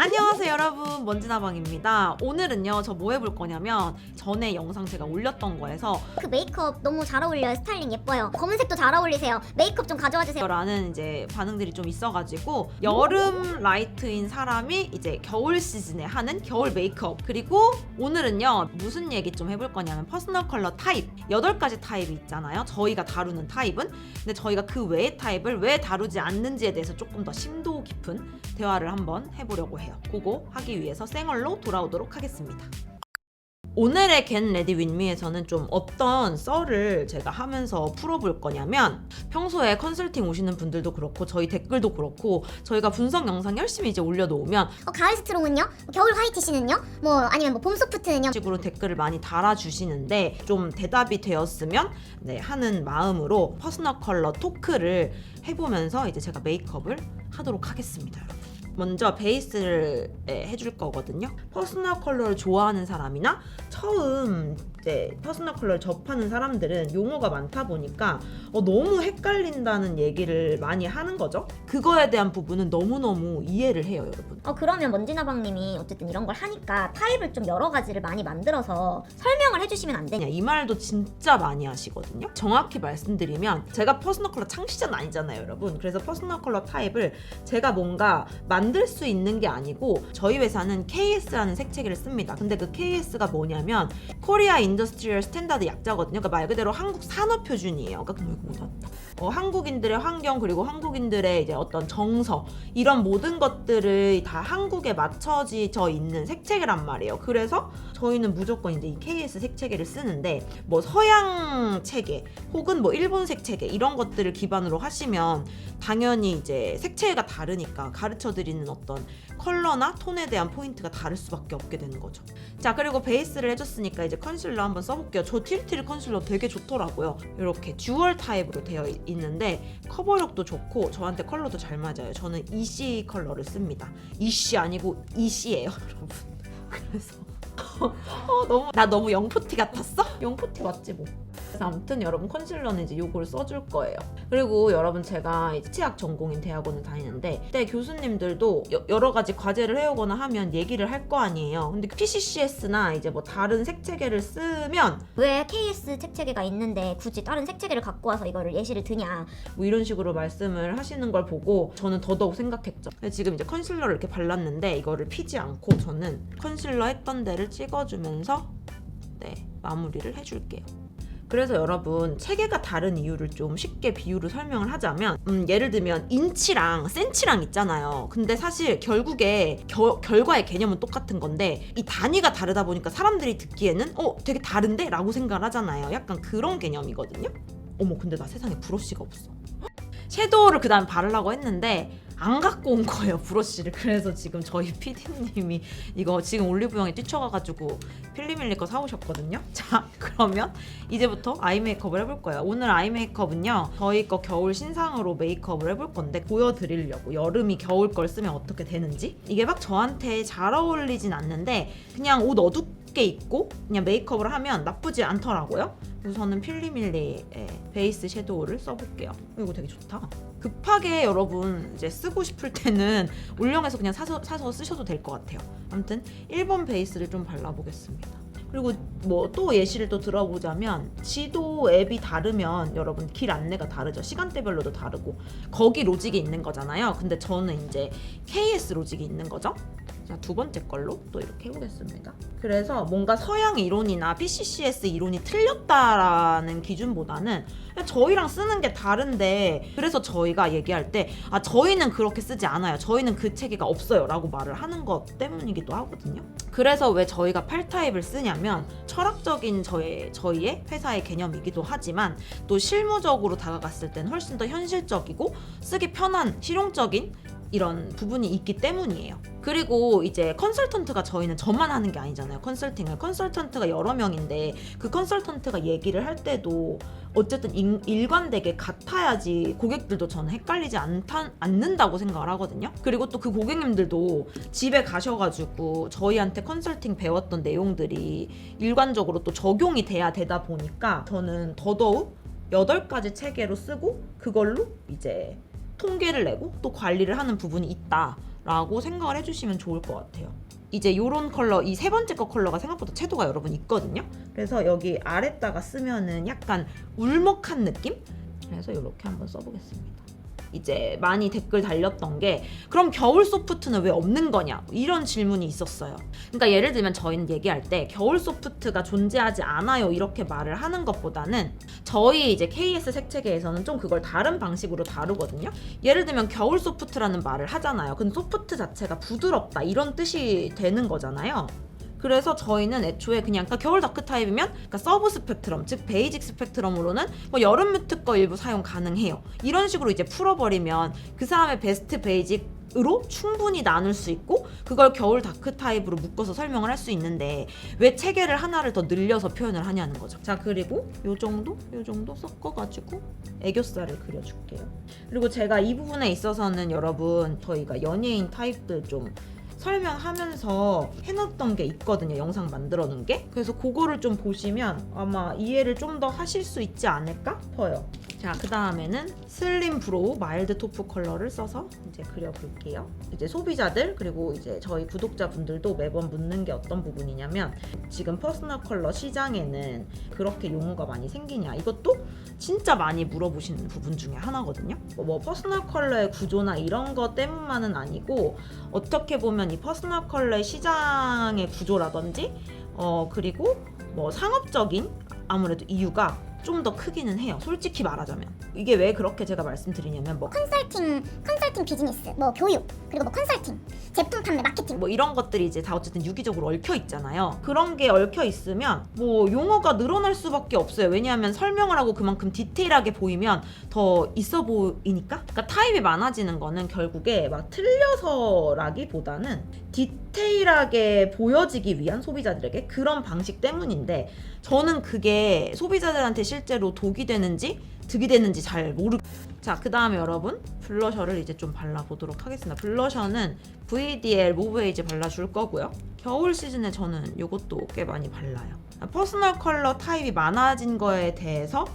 안녕하세요 여러분, 먼지나방입니다. 오늘은요 저 뭐 해볼 거냐면 전에 영상 제가 올렸던 거에서 그 메이크업 너무 잘 어울려요. 스타일링 예뻐요. 검은색도 잘 어울리세요. 메이크업 좀 가져와 주세요. 라는 이제 반응들이 좀 있어가지고 여름 라이트인 사람이 이제 겨울 시즌에 하는 겨울 메이크업, 그리고 오늘은요 무슨 얘기 좀 해볼 거냐면 퍼스널 컬러 타입 8가지 타입이 있잖아요, 저희가 다루는 타입은. 근데 저희가 그 외의 타입을 왜 다루지 않는지에 대해서 조금 더 심도 깊은 대화를 한번 해보려고 해요. 그거 하기 위해서 생얼로 돌아오도록 하겠습니다. 오늘의 Get Ready With Me에서는 좀 어떤 썰을 제가 하면서 풀어볼 거냐면, 평소에 컨설팅 오시는 분들도 그렇고 저희 댓글도 그렇고 저희가 분석 영상 열심히 이제 올려놓으면 가을 스트롱은요? 겨울 화이트시는요? 아니면 봄 소프트는요? 식으로 댓글을 많이 달아주시는데 좀 대답이 되었으면 하는 마음으로 퍼스널 컬러 토크를 해보면서 이제 제가 메이크업을 하도록 하겠습니다, 여러분. 먼저 베이스를 해줄 거거든요. 퍼스널 컬러를 좋아하는 사람이나 처음 이제 퍼스널 컬러를 접하는 사람들은 용어가 많다 보니까 너무 헷갈린다는 얘기를 많이 하는 거죠. 그거에 대한 부분은 너무너무 이해를 해요, 여러분. 그러면 먼지나방님이 어쨌든 이런 걸 하니까 타입을 좀 여러 가지를 많이 만들어서 설명을 해주시면 안 되냐? 이 말도 진짜 많이 하시거든요. 정확히 말씀드리면 제가 퍼스널 컬러 창시자는 아니잖아요, 여러분. 그래서 퍼스널 컬러 타입을 제가 뭔가 만들 수 있는 게 아니고 저희 회사는 KS라는 색채기를 씁니다. 근데 그 KS가 뭐냐면 코리아 인더스트리얼 스탠다드 약자거든요. 그러니까 말 그대로 한국 산업 표준이에요. 그러니까 한국인들의 환경, 그리고 한국인들의 이제 어떤 정서, 이런 모든 것들을 다 한국에 맞춰져 있는 색채기란 말이에요. 그래서 저희는 무조건 이제 이 KS 색채기를 쓰는데, 서양 체계 혹은 일본색 체계 이런 것들을 기반으로 하시면 당연히 이제 색채가 다르니까 가르쳐드리는 어떤 컬러나 톤에 대한 포인트가 다를 수밖에 없게 되는 거죠. 자, 그리고 베이스를 해줬으니까 이제 컨실러 한번 써볼게요. 저 틸틸 컨실러 되게 좋더라고요. 이렇게 듀얼 타입으로 되어 있는데 커버력도 좋고 저한테 컬러도 잘 맞아요. 저는 EC 컬러를 씁니다. EC 아니고 EC예요, 여러분. 그래서 나 너무 영포티 같았어? 영포티 맞지 뭐. 그래서 아무튼 여러분, 컨실러는 이제 요걸 써줄 거예요. 그리고 여러분, 제가 치약 전공인 대학원을 다니는데 그때 교수님들도 여러 가지 과제를 해오거나 하면 얘기를 할 거 아니에요. 근데 PCCS나 이제 다른 색채계를 쓰면 왜 KS 색채계가 있는데 굳이 다른 색채계를 갖고 와서 이거를 예시를 드냐? 이런 식으로 말씀을 하시는 걸 보고 저는 더더욱 생각했죠. 지금 이제 컨실러를 이렇게 발랐는데 이거를 피지 않고 저는 컨실러 했던 데를 찍어주면서 마무리를 해줄게요. 그래서 여러분, 체계가 다른 이유를 좀 쉽게 비유를 설명을 하자면 예를 들면 인치랑 센치랑 있잖아요. 근데 사실 결국에 결과의 개념은 똑같은 건데 이 단위가 다르다 보니까 사람들이 듣기에는 되게 다른데? 라고 생각을 하잖아요. 약간 그런 개념이거든요. 근데 나 세상에 브러쉬가 없어. 섀도우를 그 다음에 바르려고 했는데 안 갖고 온 거예요, 브러쉬를. 그래서 지금 저희 PD님이 이거 지금 올리브영에 뛰쳐가가지고 필리밀리 거 사오셨거든요. 자, 그러면 이제부터 아이 메이크업을 해볼 거예요. 오늘 아이 메이크업은요, 저희 거 겨울 신상으로 메이크업을 해볼 건데 보여드리려고. 여름이 겨울 걸 쓰면 어떻게 되는지. 이게 막 저한테 잘 어울리진 않는데 그냥 옷 어둡게 입고 그냥 메이크업을 하면 나쁘지 않더라고요. 그래서 저는 필리밀리 베이스 섀도우를 써볼게요. 이거 되게 좋다. 급하게 여러분 이제 쓰고 싶을 때는 올영에서 그냥 사서 쓰셔도 될 것 같아요. 아무튼 1번 베이스를 좀 발라보겠습니다. 그리고 또 예시를 또 들어보자면 지도 앱이 다르면 여러분 길 안내가 다르죠. 시간대별로도 다르고 거기 로직이 있는 거잖아요. 근데 저는 이제 KS 로직이 있는 거죠. 자, 두 번째 걸로 또 이렇게 해보겠습니다. 그래서 뭔가 서양 이론이나 PCCS 이론이 틀렸다라는 기준보다는 저희랑 쓰는 게 다른데, 그래서 저희가 얘기할 때 저희는 그렇게 쓰지 않아요, 저희는 그 체계가 없어요 라고 말을 하는 것 때문이기도 하거든요. 그래서 왜 저희가 8타입을 쓰냐면 철학적인 저희의 회사의 개념이기도 하지만 또 실무적으로 다가갔을 땐 훨씬 더 현실적이고 쓰기 편한 실용적인 이런 부분이 있기 때문이에요. 그리고 이제 컨설턴트가 저희는 저만 하는 게 아니잖아요. 컨설턴트가 여러 명인데 그 컨설턴트가 얘기를 할 때도 어쨌든 일관되게 같아야지 고객들도 저는 헷갈리지 않는다고 생각을 하거든요. 그리고 또 그 고객님들도 집에 가셔가지고 저희한테 컨설팅 배웠던 내용들이 일관적으로 또 적용이 돼야 되다 보니까 저는 더더욱 8가지 체계로 쓰고 그걸로 이제 통계를 내고 또 관리를 하는 부분이 있다 라고 생각을 해주시면 좋을 것 같아요. 이제 요런 컬러, 이 세 번째 거 컬러가 생각보다 채도가 여러분 있거든요. 그래서 여기 아래다가 쓰면은 약간 울먹한 느낌? 그래서 이렇게 한번 써보겠습니다. 이제 많이 댓글 달렸던 게 그럼 겨울 소프트는 왜 없는 거냐 이런 질문이 있었어요. 그러니까 예를 들면 저희는 얘기할 때 겨울 소프트가 존재하지 않아요 이렇게 말을 하는 것보다는 저희 이제 KS 색채계에서는 좀 그걸 다른 방식으로 다루거든요. 예를 들면 겨울 소프트라는 말을 하잖아요. 근데 소프트 자체가 부드럽다 이런 뜻이 되는 거잖아요. 그래서 저희는 애초에 그냥 겨울 다크 타입이면 서브 스펙트럼, 즉 베이직 스펙트럼으로는 뭐 여름 뮤트 거 일부 사용 가능해요. 이런 식으로 이제 풀어버리면 그 사람의 베스트 베이직으로 충분히 나눌 수 있고 그걸 겨울 다크 타입으로 묶어서 설명을 할 수 있는데 왜 체계를 하나를 더 늘려서 표현을 하냐는 거죠. 자, 그리고 요 정도 섞어가지고 애교살을 그려줄게요. 그리고 제가 이 부분에 있어서는 여러분 저희가 연예인 타입들 좀 설명하면서 해놨던 게 있거든요. 영상 만들어 놓은 게. 그래서 그거를 좀 보시면 아마 이해를 좀 더 하실 수 있지 않을까 싶어요. 자, 그 다음에는 슬림 브로우 마일드 토프 컬러를 써서 이제 그려볼게요. 이제 소비자들 그리고 이제 저희 구독자분들도 매번 묻는 게 어떤 부분이냐면 지금 퍼스널 컬러 시장에는 그렇게 용어가 많이 생기냐, 이것도 진짜 많이 물어보시는 부분 중에 하나거든요. 뭐 퍼스널 컬러의 구조나 이런 거 때문만은 아니고 어떻게 보면 이 퍼스널 컬러의 시장의 구조라든지 그리고 뭐 상업적인 아무래도 이유가 좀 더 크기는 해요. 솔직히 말하자면. 이게 왜 그렇게 제가 말씀드리냐면 뭐 컨설팅 비즈니스, 뭐 교육, 그리고 뭐 컨설팅, 제품 판매, 마케팅. 뭐 이런 것들이 이제 다 어쨌든 유기적으로 얽혀 있잖아요. 그런 게 얽혀 있으면 뭐 용어가 늘어날 수밖에 없어요. 왜냐하면 설명을 하고 그만큼 디테일하게 보이면 더 있어 보이니까. 그러니까 타입이 많아지는 거는 결국에 막 틀려서라기보다는 디테일하게 보여지기 위한 소비자들에게 그런 방식 때문인데 저는 그게 소비자들한테 실제로 독이 되는지 득이 되는지 잘 모르고. 자, 그 다음에 여러분 블러셔를 이제 좀 발라보도록 하겠습니다. 블러셔는 VDL 모브 에이지 발라줄 거고요. 겨울 시즌에 저는 이것도 꽤 많이 발라요. 퍼스널 컬러 타입이 많아진 거에 대해서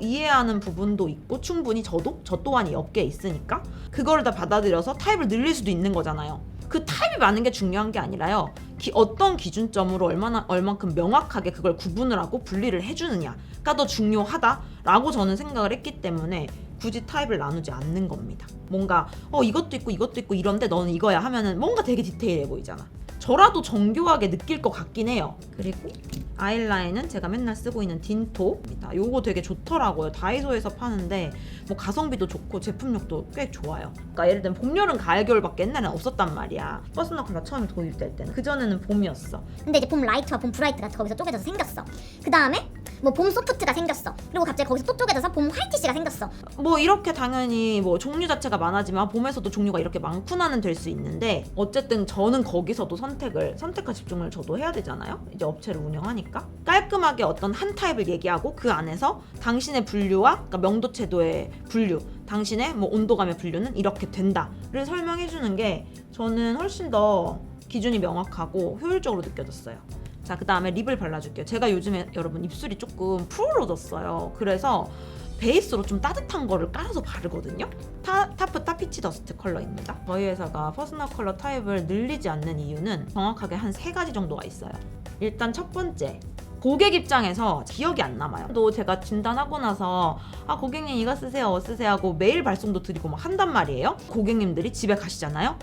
이해하는 부분도 있고 충분히 저 또한 이 업계에 있으니까 그거를 다 받아들여서 타입을 늘릴 수도 있는 거잖아요. 그 타입이 많은 게 중요한 게 아니라요. 어떤 기준점으로 얼만큼 명확하게 그걸 구분을 하고 분리를 해주느냐가 더 중요하다라고 저는 생각을 했기 때문에 굳이 타입을 나누지 않는 겁니다. 뭔가 이것도 있고 이런데 너는 이거야 하면은 뭔가 되게 디테일해 보이잖아. 저라도 정교하게 느낄 것 같긴 해요. 그리고 아이라인은 제가 맨날 쓰고 있는 딘토입니다. 요거 되게 좋더라고요. 다이소에서 파는데 뭐 가성비도 좋고 제품력도 꽤 좋아요. 그러니까 예를 들면 봄, 여름, 가을, 겨울밖에 옛날에는 없었단 말이야. 퍼스널 컬러 처음 도입될 때는. 그전에는 봄이었어. 근데 이제 봄 라이트와 봄 브라이트가 거기서 쪼개져서 생겼어. 그 다음에 뭐 봄 소프트가 생겼어. 그리고 갑자기 거기서 또 쪼개져서 봄 화이티시가 생겼어. 뭐 이렇게 당연히 뭐 종류 자체가 많아지만 봄에서도 종류가 이렇게 많구나는 될 수 있는데 어쨌든 저는 거기서도 선택과 집중을 저도 해야 되잖아요. 이제 업체를 운영하니까 깔끔하게 어떤 한 타입을 얘기하고 그 안에서 당신의 분류와 그러니까 명도채도의 분류, 당신의 뭐 온도감의 분류는 이렇게 된다를 설명해 주는 게 저는 훨씬 더 기준이 명확하고 효율적으로 느껴졌어요. 자, 그 다음에 립을 발라줄게요. 제가 요즘에 여러분 입술이 조금 푸르러졌어요. 그래서 베이스로 좀 따뜻한 거를 깔아서 바르거든요. 타프 타피치 더스트 컬러입니다. 저희 회사가 퍼스널 컬러 타입을 늘리지 않는 이유는 정확하게 한 3가지 정도가 있어요. 일단 첫 번째, 고객 입장에서 기억이 안 남아요. 또 제가 진단하고 나서 고객님 이거 쓰세요 하고 메일 발송도 드리고 막 한단 말이에요. 고객님들이 집에 가시잖아요.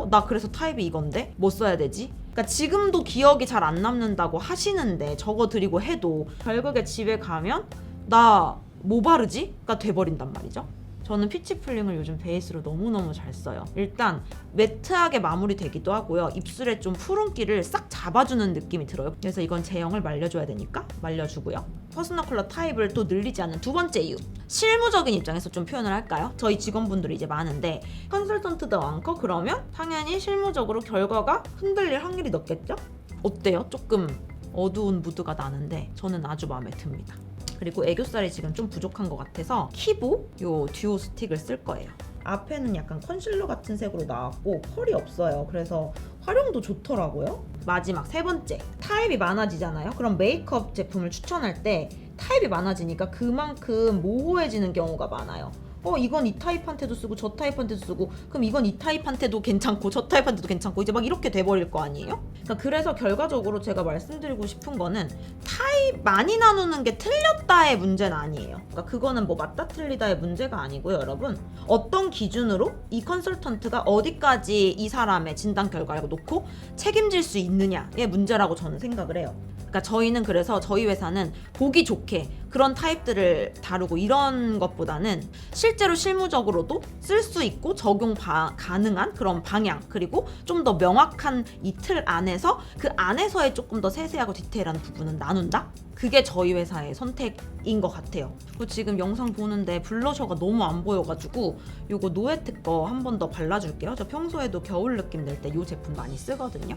나 그래서 타입이 이건데 뭐 써야 되지? 그러니까 지금도 기억이 잘 안 남는다고 하시는데 적어 드리고 해도 결국에 집에 가면 나 뭐 바르지?가 돼버린단 말이죠. 저는 피치 풀링을 요즘 베이스로 너무너무 잘 써요. 일단 매트하게 마무리되기도 하고요. 입술에 좀 푸른기를 싹 잡아주는 느낌이 들어요. 그래서 이건 제형을 말려줘야 되니까 말려주고요. 퍼스널 컬러 타입을 또 늘리지 않는 두 번째 이유, 실무적인 입장에서 좀 표현을 할까요? 저희 직원분들이 이제 많은데 컨설턴트도 많고 그러면 당연히 실무적으로 결과가 흔들릴 확률이 높겠죠? 어때요? 조금 어두운 무드가 나는데 저는 아주 마음에 듭니다. 그리고 애교살이 지금 좀 부족한 것 같아서 키보 요 듀오 스틱을 쓸 거예요. 앞에는 약간 컨실러 같은 색으로 나왔고 펄이 없어요. 그래서 활용도 좋더라고요. 마지막 세 번째, 타입이 많아지잖아요. 그럼 메이크업 제품을 추천할 때 타입이 많아지니까 그만큼 모호해지는 경우가 많아요. 이건 이 타입한테도 쓰고 저 타입한테도 쓰고 그럼 이건 이 타입한테도 괜찮고 저 타입한테도 괜찮고 이제 막 이렇게 돼버릴 거 아니에요? 그래서 결과적으로 제가 말씀드리고 싶은 거는 타입 많이 나누는 게 틀렸다의 문제는 아니에요. 그러니까 그거는 뭐 맞다 틀리다의 문제가 아니고요, 여러분. 어떤 기준으로 이 컨설턴트가 어디까지 이 사람의 진단 결과를 놓고 책임질 수 있느냐의 문제라고 저는 생각을 해요. 그러니까 저희는 그래서 저희 회사는 보기 좋게 그런 타입들을 다루고 이런 것보다는 실제로 실무적으로도 쓸 수 있고 적용 가능한 그런 방향, 그리고 좀 더 명확한 이 틀 안에서 그 안에서의 조금 더 세세하고 디테일한 부분은 나눈다? 그게 저희 회사의 선택인 것 같아요. 그리고 지금 영상 보는데 블러셔가 너무 안 보여가지고 요거 노에트 거 한 번 더 발라줄게요. 저 평소에도 겨울 느낌 낼 때 이 제품 많이 쓰거든요.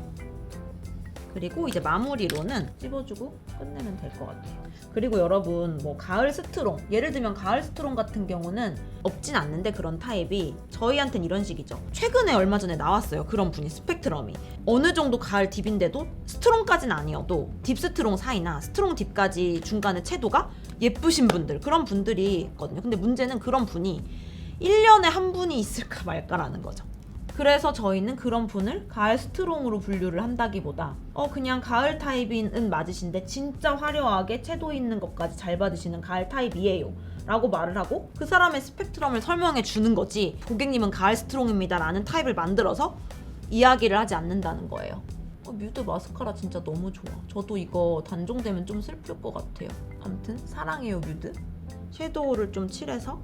그리고 이제 마무리로는 찝어주고 끝내면 될 것 같아요. 그리고 여러분 뭐 가을 스트롱, 예를 들면 가을 스트롱 같은 경우는 없진 않는데 그런 타입이 저희한테는 이런 식이죠. 최근에 얼마 전에 나왔어요. 그런 분이 스펙트럼이 어느 정도 가을 딥인데도 스트롱까지는 아니어도 딥 스트롱 사이나 스트롱 딥까지 중간에 채도가 예쁘신 분들, 그런 분들이 있거든요. 근데 문제는 그런 분이 1년에 한 분이 있을까 말까라는 거죠. 그래서 저희는 그런 분을 가을 스트롱으로 분류를 한다기보다 그냥 가을 타입은 맞으신데 진짜 화려하게 채도 있는 것까지 잘 받으시는 가을 타입이에요 라고 말을 하고 그 사람의 스펙트럼을 설명해 주는 거지, 고객님은 가을 스트롱입니다 라는 타입을 만들어서 이야기를 하지 않는다는 거예요. 뮤드 마스카라 진짜 너무 좋아. 저도 이거 단종되면 좀 슬플 것 같아요. 아무튼 사랑해요 뮤드. 섀도우를 좀 칠해서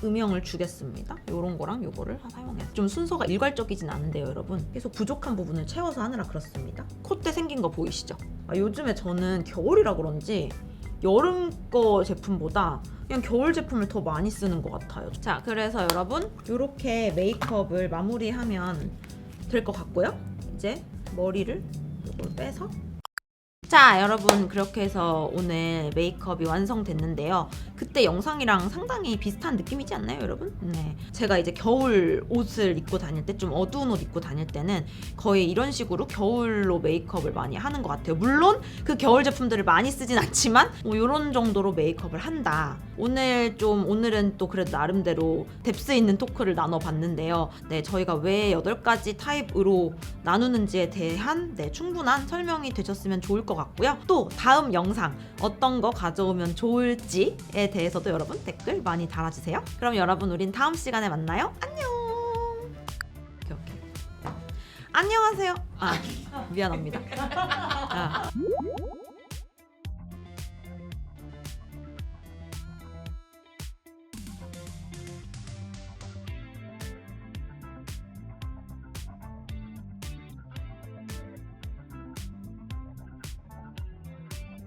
음영을 주겠습니다. 요런 거랑 요거를 사용해서 좀 순서가 일괄적이진 않은데요, 여러분. 계속 부족한 부분을 채워서 하느라 그렇습니다. 콧대 생긴 거 보이시죠? 요즘에 저는 겨울이라 그런지 여름 거 제품보다 그냥 겨울 제품을 더 많이 쓰는 것 같아요. 자, 그래서 여러분 요렇게 메이크업을 마무리하면 될 것 같고요. 이제 머리를 요걸 빼서, 자 여러분, 그렇게 해서 오늘 메이크업이 완성됐는데요. 그때 영상이랑 상당히 비슷한 느낌이지 않나요, 여러분? 네, 제가 이제 겨울 옷을 입고 다닐 때, 좀 어두운 옷 입고 다닐 때는 거의 이런 식으로 겨울로 메이크업을 많이 하는 것 같아요. 물론 그 겨울 제품들을 많이 쓰진 않지만 뭐 이런 정도로 메이크업을 한다. 오늘은 또 그래도 나름대로 뎁스 있는 토크를 나눠봤는데요. 네, 저희가 왜 8가지 타입으로 나누는지에 대한 충분한 설명이 되셨으면 좋을 것 같고요. 또 다음 영상 어떤 거 가져오면 좋을지에 대해서도 여러분 댓글 많이 달아주세요. 그럼 여러분, 우린 다음 시간에 만나요. 안녕. 오케이. 안녕하세요. 미안합니다.